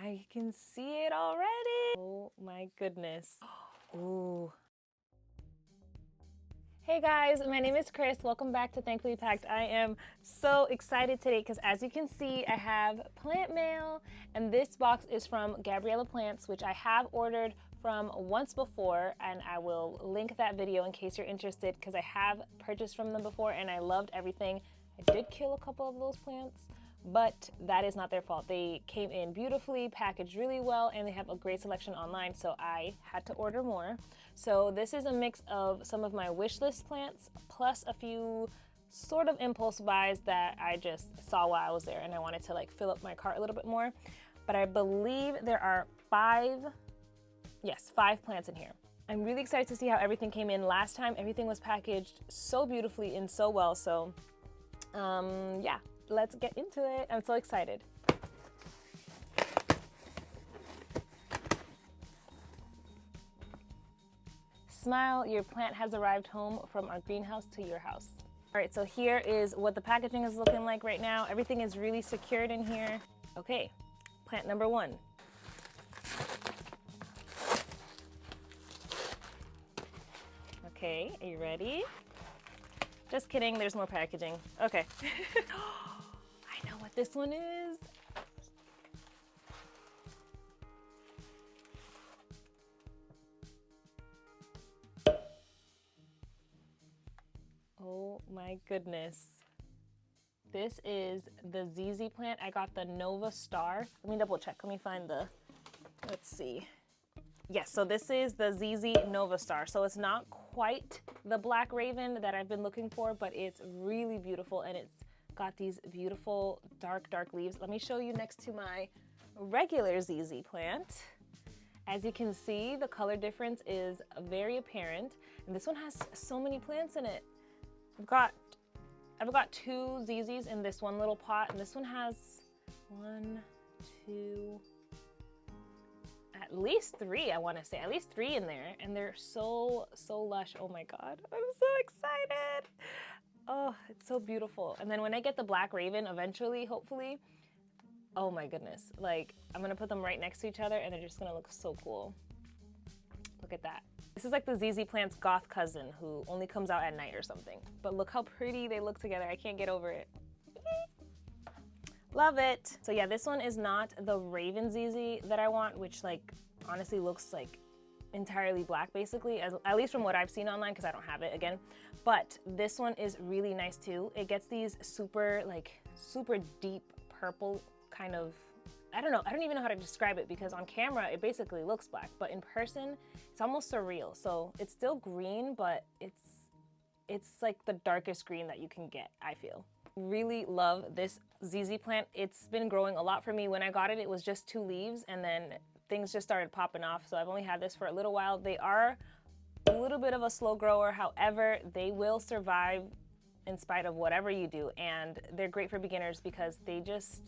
I can see it already. Oh my goodness. Ooh. Hey guys, my name is Chris. Welcome back to Thankfully Packed. I am so excited today because as you can see, I have plant mail, and this box is from Gabriella Plants, which I have ordered from once before, and I will link that video in case you're interested because I have purchased from them before and I loved everything. I did kill a couple of those plants, but that is not their fault. They came in beautifully, packaged really well, and they have a great selection online, so I had to order more. So this is a mix of some of my wish list plants plus a few sort of impulse buys that I just saw while I was there and I wanted to like fill up my cart a little bit more. But I believe there are five plants in here. I'm really excited to see how everything came in. Last time everything was packaged so beautifully and so well, so yeah, let's get into it. I'm so excited. Smile, your plant has arrived home from our greenhouse to your house. All right, so here is what the packaging is looking like right now. Everything is really secured in here. Okay, plant number one. Okay, are you ready? Just kidding, there's more packaging. Okay. I know what this one is. Oh my goodness. This is the ZZ plant. I got the Nova Star. Let me double check. Let me find the, let's see. Yes, so this is the ZZ Nova Star. So it's not quite the Black Raven that I've been looking for, but it's really beautiful and it's got these beautiful dark leaves. Let me show you next to my regular ZZ plant. As you can see, the color difference is very apparent, and this one has so many plants in it. I've got two ZZs in this one little pot, and this one has one, two, at least three, I want to say, at least three in there, and they're so lush. Oh my god, I'm so excited. Oh, it's so beautiful. And then when I get the Black Raven eventually, hopefully, oh my goodness, like I'm gonna put them right next to each other and they're just gonna look so cool. Look at that. This is like the ZZ Plant's goth cousin who only comes out at night or something. But look how pretty they look together. I can't get over it. Love it. So yeah, this one is not the Raven ZZ that I want, which like honestly looks like entirely black basically, at least from what I've seen online because I don't have it again. But this one is really nice too. It gets these super deep purple kind of, I don't even know how to describe it because on camera it basically looks black, but in person it's almost surreal. So it's still green, but it's like the darkest green that you can get, I feel. Really love this ZZ plant. It's been growing a lot for me. When I got it, it was just 2 leaves and then things just started popping off. So I've only had this for a little while. They are a little bit of a slow grower. However, they will survive in spite of whatever you do. And they're great for beginners because they just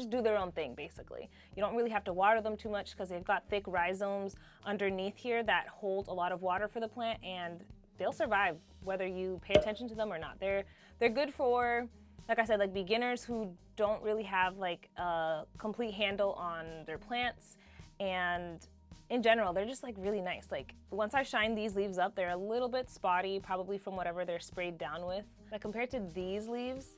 do their own thing, basically. You don't really have to water them too much because they've got thick rhizomes underneath here that hold a lot of water for the plant, and they'll survive whether you pay attention to them or not. They're good for, like I said, like beginners who don't really have like a complete handle on their plants, and in general, they're just like really nice. Like once I shine these leaves up, they're a little bit spotty, probably from whatever they're sprayed down with. But compared to these leaves,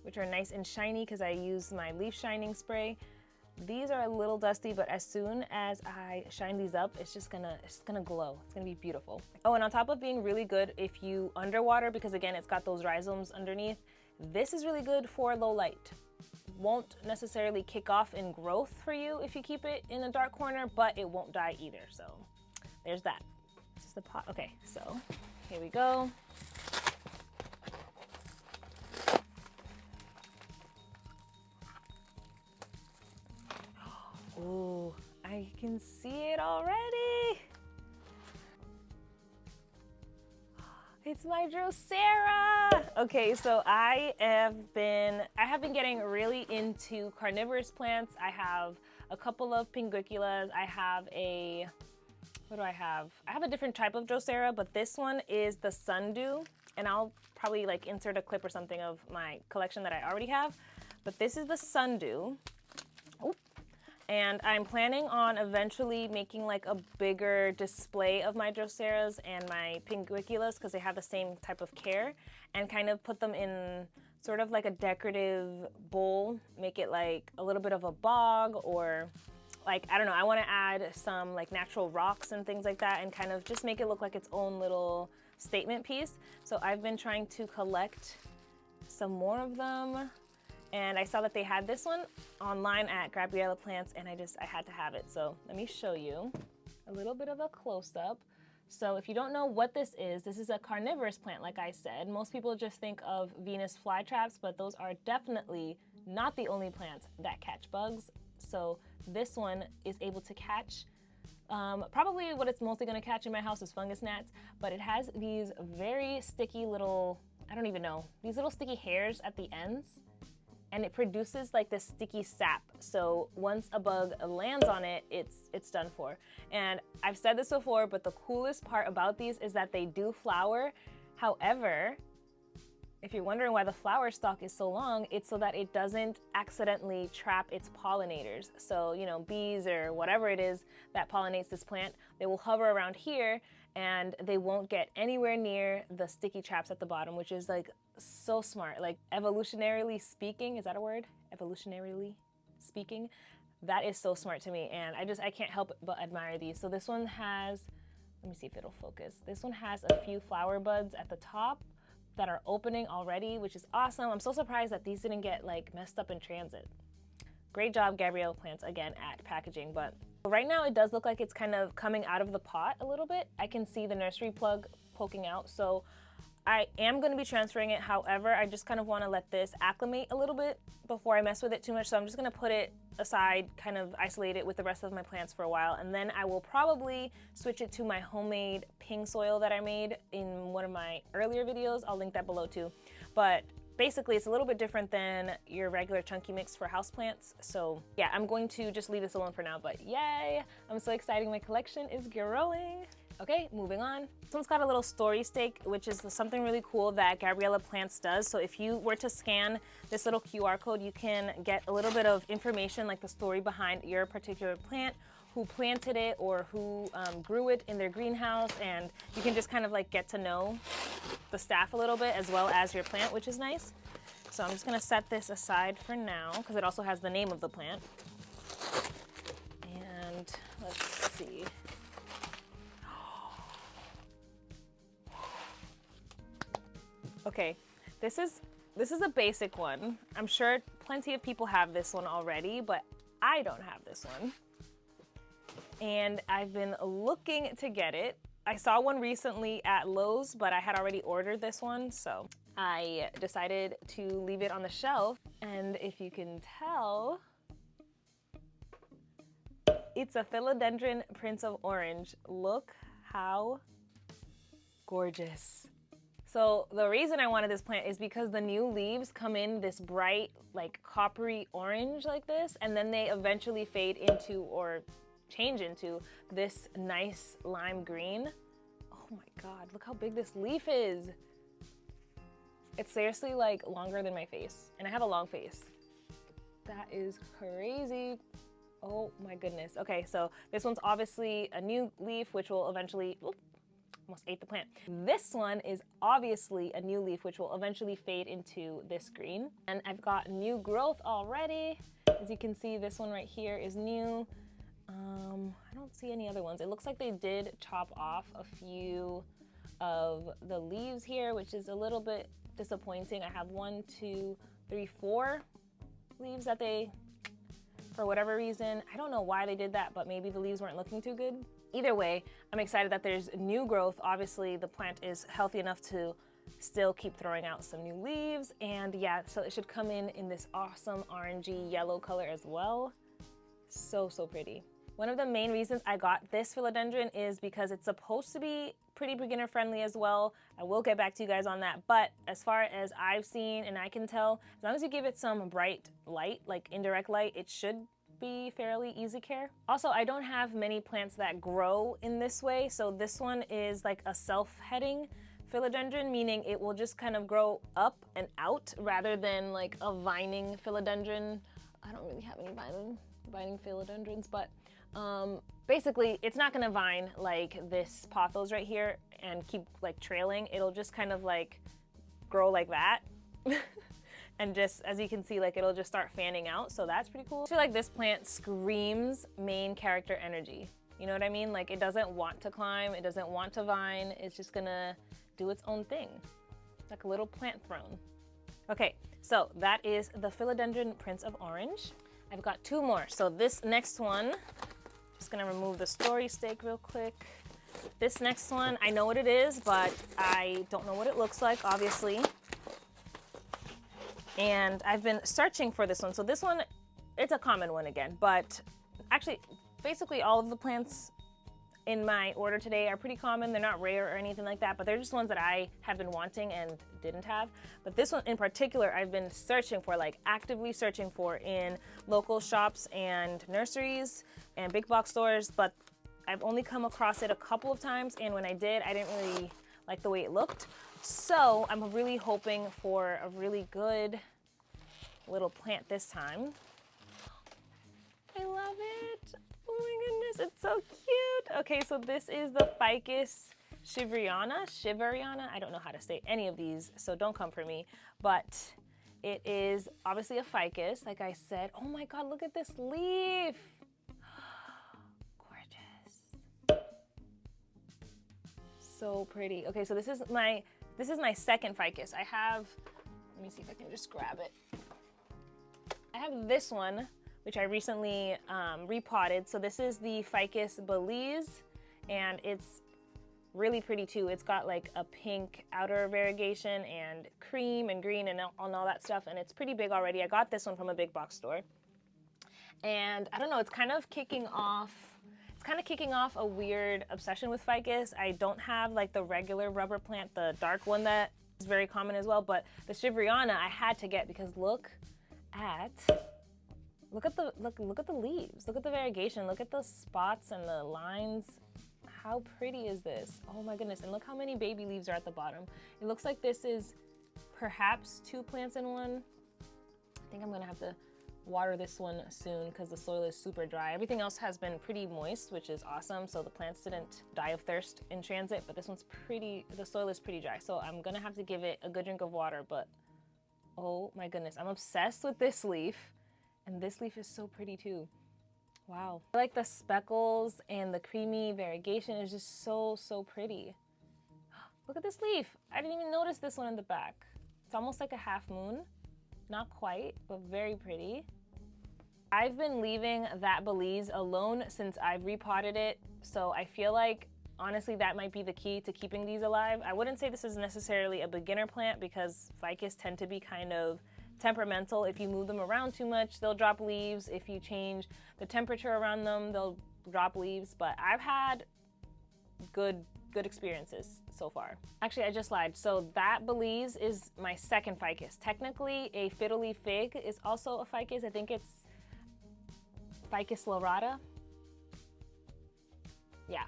which are nice and shiny because I use my leaf shining spray, these are a little dusty, but as soon as I shine these up, it's gonna glow. It's gonna be beautiful. Oh, and on top of being really good if you underwater, because again, it's got those rhizomes underneath, this is really good for low light. Won't necessarily kick off in growth for you if you keep it in a dark corner, but it won't die either. So there's that. This is the pot. Okay, so here we go. Ooh, I can see it already. It's my Drosera. Okay, so I have been getting really into carnivorous plants. I have a couple of Pinguiculas. I have a, what do I have? I have a different type of Drosera, but this one is the Sundew, and I'll probably like insert a clip or something of my collection that I already have. But this is the Sundew. And I'm planning on eventually making like a bigger display of my Droseras and my Pinguiculas because they have the same type of care, and kind of put them in sort of like a decorative bowl, make it like a little bit of a bog, or like, I don't know, I want to add some like natural rocks and things like that and kind of just make it look like its own little statement piece. So I've been trying to collect some more of them, and I saw that they had this one online at Gabriella Plants, and I had to have it. So let me show you a little bit of a close-up. So if you don't know what this is a carnivorous plant, like I said. Most people just think of Venus flytraps, but those are definitely not the only plants that catch bugs. So this one is able to catch, probably what it's mostly gonna catch in my house is fungus gnats, but it has these very sticky little, I don't even know, these little sticky hairs at the ends, and it produces like this sticky sap. So once a bug lands on it, it's done for. And I've said this before, but the coolest part about these is that they do flower. However, if you're wondering why the flower stalk is so long, it's so that it doesn't accidentally trap its pollinators. So, you know, bees or whatever it is that pollinates this plant, they will hover around here and they won't get anywhere near the sticky traps at the bottom, which is like so smart. Like evolutionarily speaking, is that a word? Evolutionarily speaking, that is so smart to me. And I can't help but admire these. So this one has, let me see if it'll focus. This one has a few flower buds at the top that are opening already, which is awesome. I'm so surprised that these didn't get like messed up in transit. Great job, Gabriella Plants, again, at packaging. But right now it does look like it's kind of coming out of the pot a little bit. I can see the nursery plug poking out. So I am going to be transferring it. However, I just kind of want to let this acclimate a little bit before I mess with it too much. So I'm just going to put it aside, kind of isolate it with the rest of my plants for a while. And then I will probably switch it to my homemade ping soil that I made in one of my earlier videos. I'll link that below too. But basically, it's a little bit different than your regular chunky mix for houseplants. So yeah, I'm going to just leave this alone for now, but yay! I'm so excited, my collection is growing. Okay, moving on. This one's got a little story stake, which is something really cool that Gabriella Plants does. So if you were to scan this little QR code, you can get a little bit of information, like the story behind your particular plant, who planted it or who grew it in their greenhouse, and you can just kind of like get to know the staff a little bit as well as your plant, which is nice. So I'm just gonna set this aside for now because it also has the name of the plant. And let's see. Okay, this is a basic one. I'm sure plenty of people have this one already, but I don't have this one. And I've been looking to get it. I saw one recently at Lowe's, but I had already ordered this one, so I decided to leave it on the shelf. And if you can tell, it's a Philodendron Prince of Orange. Look how gorgeous. So the reason I wanted this plant is because the new leaves come in this bright, like coppery orange like this, and then they eventually fade into or change into this nice lime green. Oh my God, look how big this leaf is. It's seriously like longer than my face, and I have a long face. That is crazy. Oh my goodness. Okay, so this one's obviously a new leaf, which will eventually, oop, almost ate the plant. This one is obviously a new leaf, which will eventually fade into this green. And I've got new growth already. As you can see, this one right here is new. I don't see any other ones. It looks like they did chop off a few of the leaves here, which is a little bit disappointing. I have 1, 2, 3, 4 leaves that they, for whatever reason, I don't know why they did that, but maybe the leaves weren't looking too good. Either way, I'm excited that there's new growth. Obviously, the plant is healthy enough to still keep throwing out some new leaves. And yeah, so it should come in this awesome orangey yellow color as well. So, so pretty. One of the main reasons I got this philodendron is because it's supposed to be pretty beginner friendly as well. I will get back to you guys on that. But as far as I've seen and I can tell, as long as you give it some bright light, like indirect light, it should be fairly easy care. Also, I don't have many plants that grow in this way. So this one is like a self-heading philodendron, meaning it will just kind of grow up and out rather than like a vining philodendron. I don't really have any vining vining philodendrons, but basically it's not gonna vine like this pothos right here and keep like trailing. It'll just kind of like grow like that. And just, as you can see, like it'll just start fanning out, so that's pretty cool. I feel like this plant screams main character energy. You know what I mean? Like it doesn't want to climb, it doesn't want to vine, it's just gonna do its own thing. Like a little plant throne. Okay, so that is the Philodendron Prince of Orange. I've got two more. So this next one, just gonna remove the story stake real quick. This next one, I know what it is, but I don't know what it looks like, obviously. And I've been searching for this one. So this one, it's a common one again, but actually, basically all of the plants in my order today are pretty common. They're not rare or anything like that, but they're just ones that I have been wanting and didn't have. But this one in particular, I've been searching for, like actively searching for in local shops and nurseries and big box stores, but I've only come across it a couple of times, and when I did, I didn't really like the way it looked. So I'm really hoping for a really good little plant this time. I love it. Oh my goodness, it's so cute. Okay, so this is the Ficus Shivereana. I don't know how to say any of these, so don't come for me. But it is obviously a ficus, like I said. Oh my God, look at this leaf. Gorgeous. So pretty. Okay, so this is my second ficus. I have, let me see if I can just grab it. I have this one, which I recently repotted. So this is the Ficus Belize, and it's really pretty too. It's got like a pink outer variegation and cream and green and all that stuff, and it's pretty big already. I got this one from a big box store. And I don't know, it's kind of kicking off a weird obsession with ficus. I don't have like the regular rubber plant, the dark one that is very common as well, but the Shivereana I had to get because look at the leaves, look at the variegation, look at the spots and the lines. How pretty is this? Oh my goodness, and look how many baby leaves are at the bottom. It looks like this is perhaps two plants in one. I think I'm gonna have to water this one soon because the soil is super dry. Everything else has been pretty moist, which is awesome, so the plants didn't die of thirst in transit, but this one's the soil is pretty dry, so I'm gonna have to give it a good drink of water. But oh my goodness, I'm obsessed with this leaf, and this leaf is so pretty too. Wow. I like the speckles and the creamy variegation is just so pretty. Look at this leaf. I didn't even notice this one in the back. It's almost like a half moon. Not quite, but very pretty. I've been leaving that Belize alone since I've repotted it, so I feel like honestly that might be the key to keeping these alive. I wouldn't say this is necessarily a beginner plant because ficus tend to be kind of temperamental. If you move them around too much, they'll drop leaves. If you change the temperature around them, they'll drop leaves. But I've had good experiences so far. Actually, I just lied. So that Belize is my second ficus. Technically, a fiddle leaf fig is also a ficus. I think it's Ficus lorata. Yeah.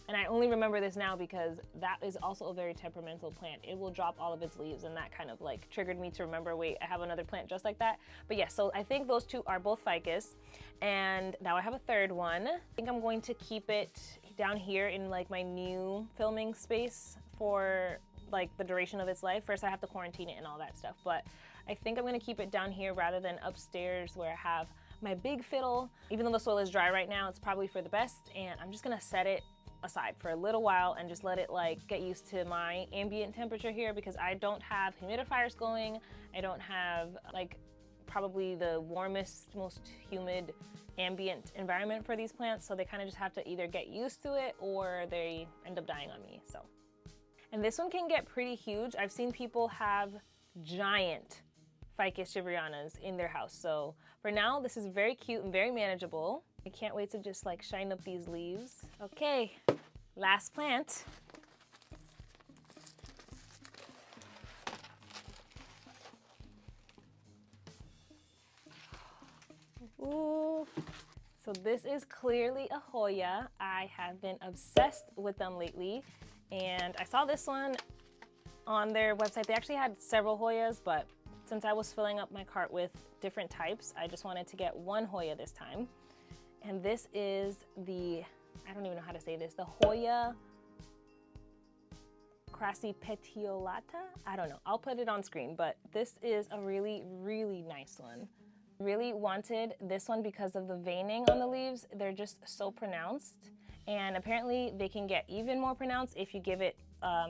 And I only remember this now because that is also a very temperamental plant. It will drop all of its leaves, and that kind of like triggered me to remember, wait, I have another plant just like that. But yeah, so I think those two are both ficus. And now I have a third one. I think I'm going to keep it down here in like my new filming space for like the duration of its life. First I have to quarantine it and all that stuff, but I think I'm gonna keep it down here rather than upstairs where I have my big fiddle. Even though the soil is dry right now, it's probably for the best, and I'm just gonna set it aside for a little while and just let it like get used to my ambient temperature here, because I don't have humidifiers going. I don't have like probably the warmest, most humid ambient environment for these plants, so they kind of just have to either get used to it or they end up dying on me. So, and this one can get pretty huge. I've seen people have giant Ficus Shivereanas in their house. So for now, this is very cute and very manageable. I can't wait to just like shine up these leaves. Okay, last plant. Ooh. So this is clearly a Hoya. I have been obsessed with them lately, and I saw this one on their website. They actually had several Hoyas, but Since I was filling up my cart with different types, I just wanted to get one Hoya this time. And this is the, I don't even know how to say this, the Hoya crassipetiolata? I don't know, I'll put it on screen, but this is a really, really nice one. Really wanted this one because of the veining on the leaves. They're just so pronounced. And apparently they can get even more pronounced if you give it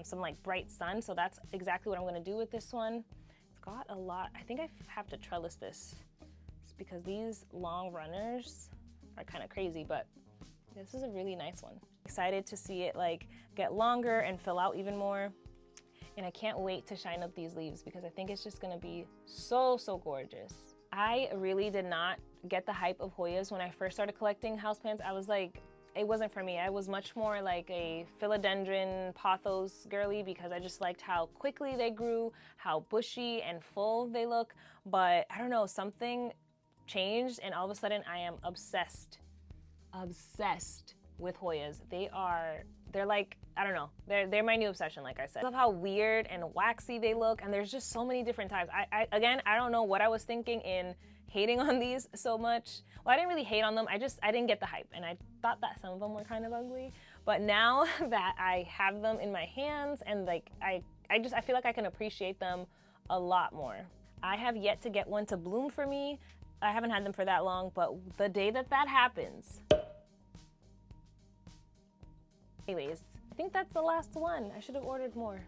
some like bright sun. So that's exactly what I'm gonna do with this one. It's got a lot, I think I have to trellis this because these long runners are kind of crazy, but this is a really nice one. Excited to see it like get longer and fill out even more. And I can't wait to shine up these leaves because I think it's just gonna be so, so gorgeous. I really did not get the hype of Hoyas when I first started collecting houseplants. I was like, it wasn't for me. I was much more like a Philodendron pothos girly because I just liked how quickly they grew, how bushy and full they look. But I don't know, something changed and all of a sudden I am obsessed with Hoyas. They're like, I don't know, they're my new obsession, like I said. I love how weird and waxy they look, and there's just so many different types. Again, I don't know what I was thinking in hating on these so much. Well, I didn't really hate on them, I didn't get the hype, and I thought that some of them were kind of ugly. But now that I have them in my hands and like, I feel like I can appreciate them a lot more. I have yet to get one to bloom for me. I haven't had them for that long, but the day that that happens. Anyways, I think that's the last one. I should have ordered more.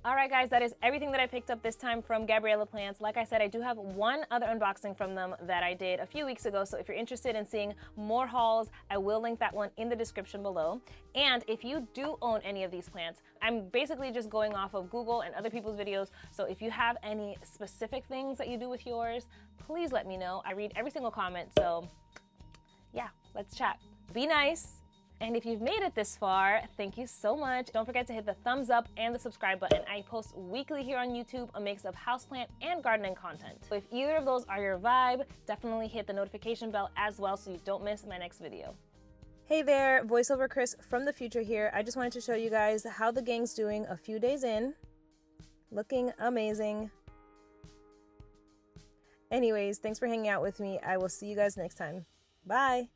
All right, guys, that is everything that I picked up this time from Gabriella Plants. Like I said, I do have one other unboxing from them that I did a few weeks ago. So if you're interested in seeing more hauls, I will link that one in the description below. And if you do own any of these plants, I'm basically just going off of Google and other people's videos. So if you have any specific things that you do with yours, please let me know. I read every single comment. So yeah, let's chat. Be nice. And if you've made it this far, thank you so much. Don't forget to hit the thumbs up and the subscribe button. I post weekly here on YouTube a mix of houseplant and gardening content. So if either of those are your vibe, definitely hit the notification bell as well so you don't miss my next video. Hey there, voiceover Chris from the future here. I just wanted to show you guys how the gang's doing a few days in. Looking amazing. Anyways, thanks for hanging out with me. I will see you guys next time. Bye.